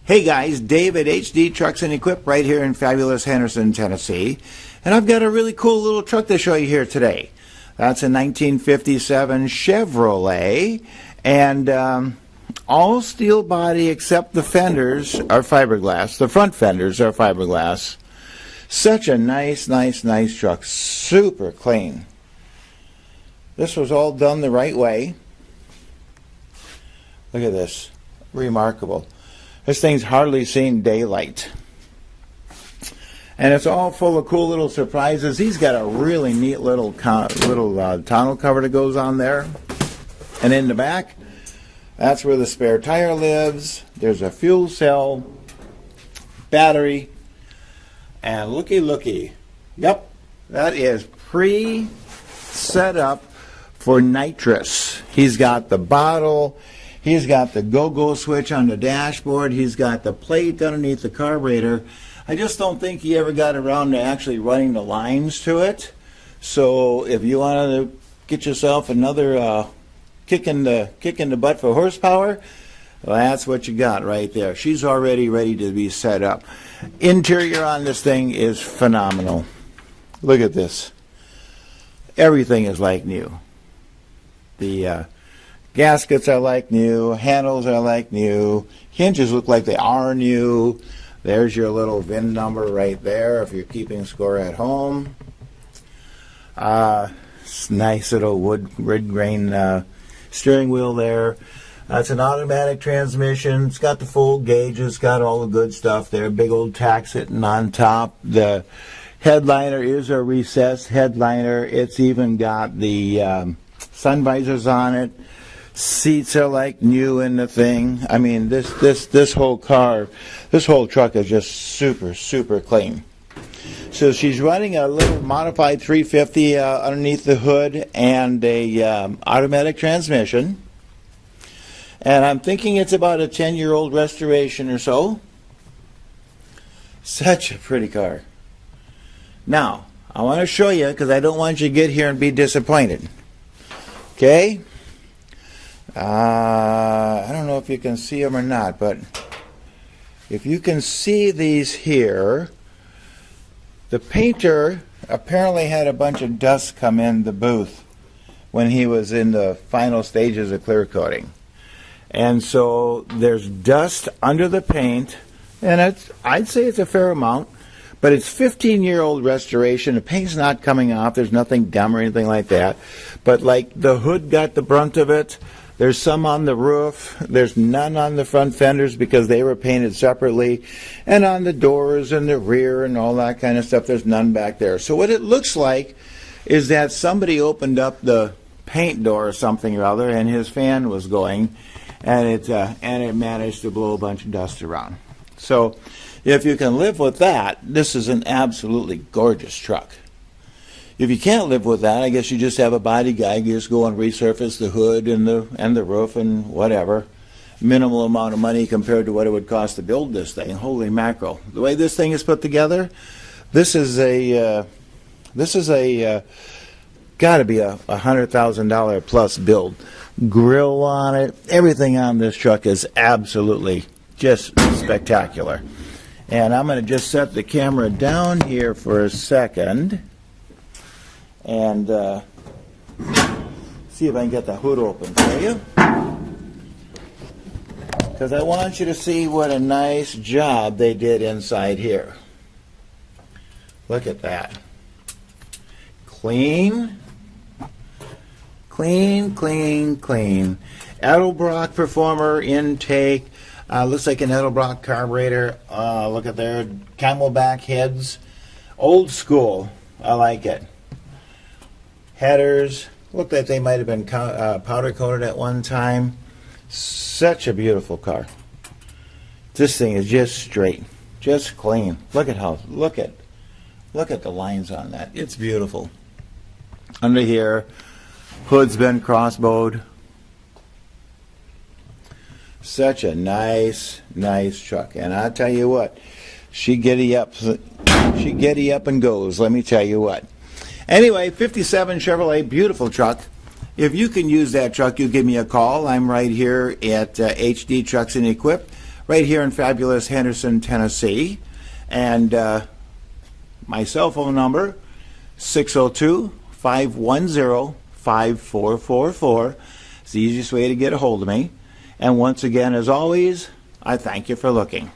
Hey guys, Dave at HD Trucks and Equip right here in fabulous Henderson, Tennessee. And I've got a really cool little truck to show you here today. That's a 1957 Chevrolet, and all steel body except the fenders are fiberglass. The front fenders are fiberglass. Such a nice truck. Super clean. This was all done the right way. Look at this. Remarkable. This thing's hardly seen daylight. And it's all full of cool little surprises. He's got a really neat little tonneau cover that goes on there. And in the back, that's where the spare tire lives. There's a fuel cell, battery, and looky. Yep, that is pre-set up for nitrous. He's got the bottle. He's got the go-go switch on the dashboard. He's got the plate underneath the carburetor. I just don't think he ever got around to actually running the lines to it. So if you want to get yourself another kick in the butt for horsepower, well, that's what you got right there. She's already ready to be set up. Interior on this thing is phenomenal. Look at this. Everything is like new. The gaskets are like new, handles are like new, hinges look like they are new. There's your little VIN number right there if you're keeping score at home. Nice little wood grain steering wheel there. It's an automatic transmission. It's got the full gauges, got all the good stuff there. Big old tack sitting on top. The headliner is a recessed headliner. It's even got the sun visors on it. Seats are like new in the thing. I mean, this whole car, this whole truck is just super clean. So she's running a little modified 350 underneath the hood and a automatic transmission. And I'm thinking it's about a 10-year-old restoration or so. Such a pretty car. Now, I want to show you because I don't want you to get here and be disappointed. Okay? I don't know if you can see them or not, but if you can see these here, the painter apparently had a bunch of dust come in the booth when he was in the final stages of clear coating. And so there's dust under the paint, and I'd say it's a fair amount, but it's 15-year-old restoration. The paint's not coming off. There's nothing dumb or anything like that. But like the hood got the brunt of it. There's some on the roof. There's none on the front fenders because they were painted separately. And on the doors and the rear and all that kind of stuff, there's none back there. So what it looks like is that somebody opened up the paint door or something or other, and his fan was going, and it managed to blow a bunch of dust around. So if you can live with that, this is an absolutely gorgeous truck. If you can't live with that, I guess you just have a body guy. You just go and resurface the hood and the roof and whatever. Minimal amount of money compared to what it would cost to build this thing. Holy mackerel! The way this thing is put together, this is a got to be a $100,000 plus build. Grill on it, everything on this truck is absolutely just spectacular. And I'm going to just set the camera down here for a second. And see if I can get the hood open for you. Because I want you to see what a nice job they did inside here. Look at that. Clean. Edelbrock Performer intake. Looks like an Edelbrock carburetor. Look at their camelback heads. Old school. I like it. Headers, looked like they might have been powder coated at one time. Such a beautiful car. This thing is just straight, just clean. Look at the lines on that. It's beautiful. Under here, hood's been crossbowed. Such a nice truck. And I tell you what, she giddy up and goes. Let me tell you what. Anyway, 57 Chevrolet, beautiful truck. If you can use that truck, you give me a call. I'm right here at HD Trucks and Equip, right here in fabulous Henderson, Tennessee. And my cell phone number, 602-510-5444. It's the easiest way to get a hold of me. And once again, as always, I thank you for looking.